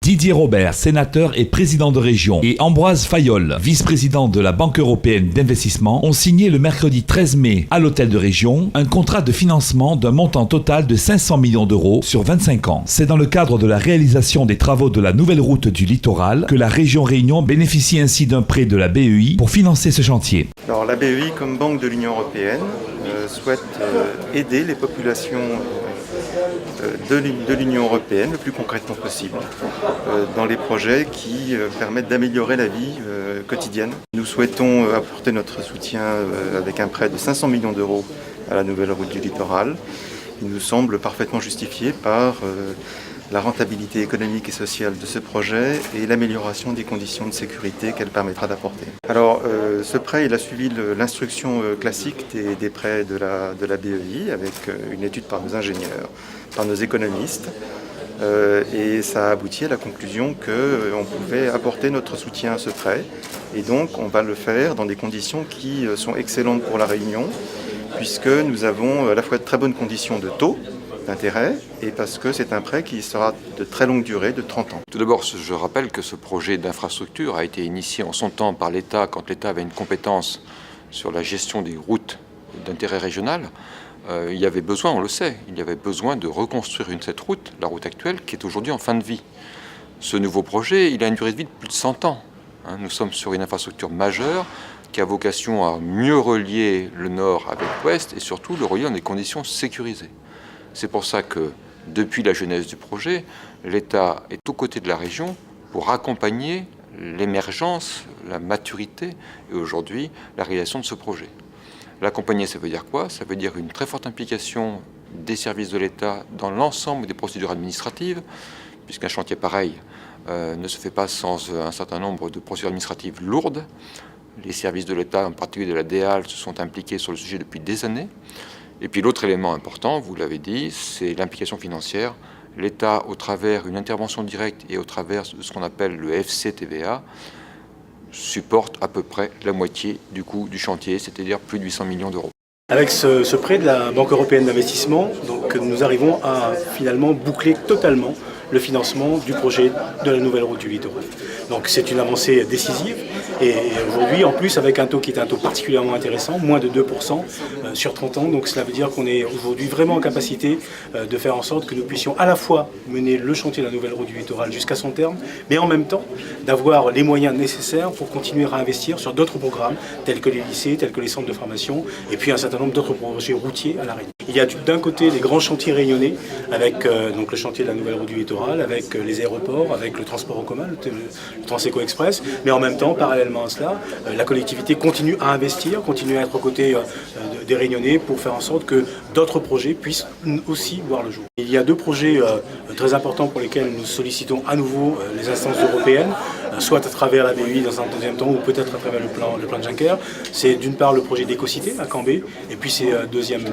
Didier Robert, sénateur et président de région, et Ambroise Fayolle, vice-président de la Banque européenne d'investissement, ont signé le mercredi 13 mai à l'hôtel de région un contrat de financement d'un montant total de 500 millions d'euros sur 25 ans. C'est dans le cadre de la réalisation des travaux de la nouvelle route du littoral que la région Réunion bénéficie ainsi d'un prêt de la BEI pour financer ce chantier. Alors la BEI, comme banque de l'Union européenne, souhaite aider les populations de l'Union européenne le plus concrètement possible dans les projets qui permettent d'améliorer la vie quotidienne. Nous souhaitons apporter notre soutien avec un prêt de 500 millions d'euros à la nouvelle route du littoral. Il nous semble parfaitement justifié par la rentabilité économique et sociale de ce projet et l'amélioration des conditions de sécurité qu'elle permettra d'apporter. Alors ce prêt, il a suivi l'instruction classique des prêts de la BEI avec une étude par nos ingénieurs, par nos économistes et ça a abouti à la conclusion qu'on pouvait apporter notre soutien à ce prêt et donc on va le faire dans des conditions qui sont excellentes pour la Réunion puisque nous avons à la fois de très bonnes conditions de taux d'intérêt et parce que c'est un prêt qui sera de très longue durée, de 30 ans. Tout d'abord, je rappelle que ce projet d'infrastructure a été initié en son temps par l'État quand l'État avait une compétence sur la gestion des routes d'intérêt régional. Il y avait besoin, on le sait, il y avait besoin de reconstruire cette route, la route actuelle, qui est aujourd'hui en fin de vie. Ce nouveau projet, il a une durée de vie de plus de 100 ans. Nous sommes sur une infrastructure majeure qui a vocation à mieux relier le nord avec l'ouest et surtout le relier dans des conditions sécurisées. C'est pour ça que, depuis la genèse du projet, l'État est aux côtés de la région pour accompagner l'émergence, la maturité et aujourd'hui la réalisation de ce projet. L'accompagner, ça veut dire quoi? Ça veut dire une très forte implication des services de l'État dans l'ensemble des procédures administratives, puisqu'un chantier pareil ne se fait pas sans un certain nombre de procédures administratives lourdes. Les services de l'État, en particulier de la DEAL, se sont impliqués sur le sujet depuis des années. Et puis l'autre élément important, vous l'avez dit, c'est l'implication financière. L'État, au travers d'une intervention directe et au travers de ce qu'on appelle le FCTVA, supporte à peu près la moitié du coût du chantier, c'est-à-dire plus de 800 millions d'euros. Avec ce prêt de la Banque européenne d'investissement, donc, nous arrivons à finalement boucler totalement le financement du projet de la nouvelle route du littoral. Donc c'est une avancée décisive et aujourd'hui en plus avec un taux qui est un taux particulièrement intéressant, moins de 2% sur 30 ans, donc cela veut dire qu'on est aujourd'hui vraiment en capacité de faire en sorte que nous puissions à la fois mener le chantier de la nouvelle route du littoral jusqu'à son terme, mais en même temps d'avoir les moyens nécessaires pour continuer à investir sur d'autres programmes tels que les lycées, tels que les centres de formation et puis un certain nombre d'autres projets routiers à la Réunion. Il y a d'un côté les grands chantiers réunionnais avec donc le chantier de la nouvelle route du littoral, avec les aéroports, avec le transport en commun, le Transeco Express, mais en même temps, parallèlement à cela, la collectivité continue à investir, continue à être aux côtés des Réunionnais pour faire en sorte que d'autres projets puissent aussi voir le jour. Il y a deux projets très importants pour lesquels nous sollicitons à nouveau les instances européennes, soit à travers la BEI dans un deuxième temps ou peut-être à travers le plan de Juncker. C'est d'une part le projet d'Écocité à Cambé et puis c'est deuxième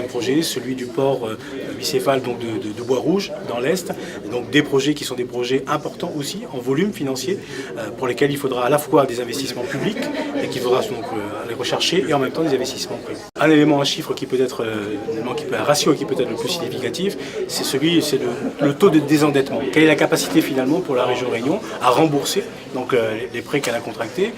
projet, celui du port bicéphale donc de Bois-Rouge dans l'Est. Donc des projets qui sont des projets importants aussi en volume financier pour lesquels il faudra à la fois des investissements publics et qu'il faudra donc aller rechercher et en même temps des investissements privés. Un élément, un chiffre qui peut être, un ratio qui peut être le plus significatif, c'est le taux de désendettement. Quelle est la capacité finalement pour la région Réunion à rembourser donc, les prêts qu'elle a contractés.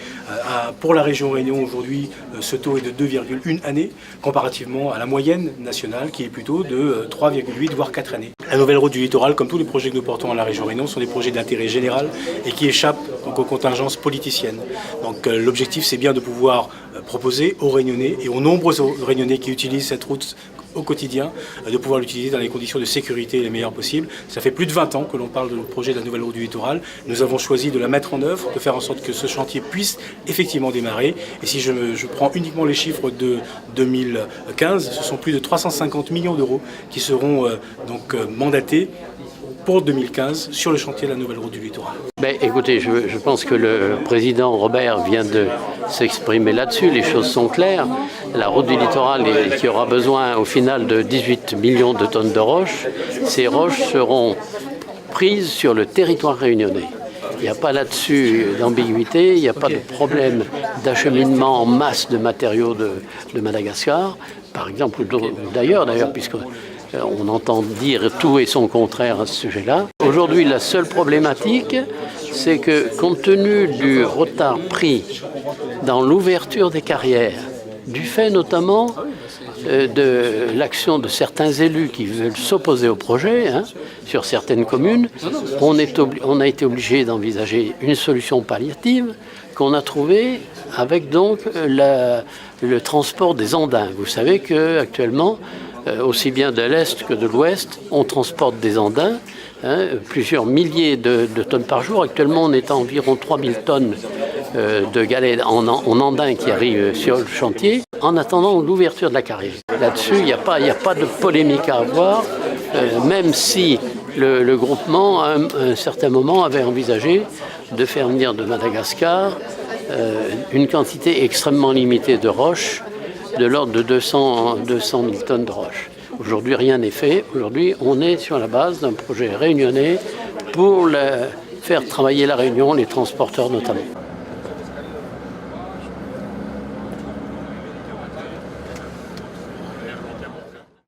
Pour la région Réunion aujourd'hui, ce taux est de 2,1 années comparativement à la moyenne nationale qui est plutôt de 3,8 voire 4 années. La nouvelle route du littoral, comme tous les projets que nous portons à la région Réunion, sont des projets d'intérêt général et qui échappent donc, aux contingences politiciennes. Donc l'objectif c'est bien de pouvoir proposer aux Réunionnais et aux nombreux Réunionnais qui utilisent cette route au quotidien, de pouvoir l'utiliser dans les conditions de sécurité les meilleures possibles. Ça fait plus de 20 ans que l'on parle de projet de la nouvelle route du littoral. Nous avons choisi de la mettre en œuvre, de faire en sorte que ce chantier puisse effectivement démarrer. Et si je prends uniquement les chiffres de 2015, ce sont plus de 350 millions d'euros qui seront donc mandatés pour 2015 sur le chantier de la nouvelle route du littoral. Écoutez, je pense que le président Robert vient de s'exprimer là-dessus. Les choses sont claires. La route du littoral qui aura besoin au final de 18 millions de tonnes de roches. Ces roches seront prises sur le territoire réunionnais. Il n'y a pas là-dessus d'ambiguïté, il n'y a pas de problème d'acheminement en masse de matériaux de Madagascar, par exemple, d'ailleurs, puisque On entend dire tout et son contraire à ce sujet-là. Aujourd'hui, la seule problématique, c'est que compte tenu du retard pris dans l'ouverture des carrières, du fait notamment de l'action de certains élus qui veulent s'opposer au projet sur certaines communes, on a été obligé d'envisager une solution palliative qu'on a trouvée avec donc le transport des andins. Vous savez qu'actuellement, aussi bien de l'Est que de l'Ouest, on transporte des andins, plusieurs milliers de tonnes par jour. Actuellement, on est à environ 3000 tonnes de galets en andins qui arrivent sur le chantier, en attendant l'ouverture de la carrière. Là-dessus, il n'y a pas de polémique à avoir, même si le groupement, à un certain moment, avait envisagé de faire venir de Madagascar une quantité extrêmement limitée de roches, de l'ordre de 200 000 tonnes de roches. Aujourd'hui, rien n'est fait. Aujourd'hui, on est sur la base d'un projet réunionnais pour faire travailler la Réunion, les transporteurs notamment.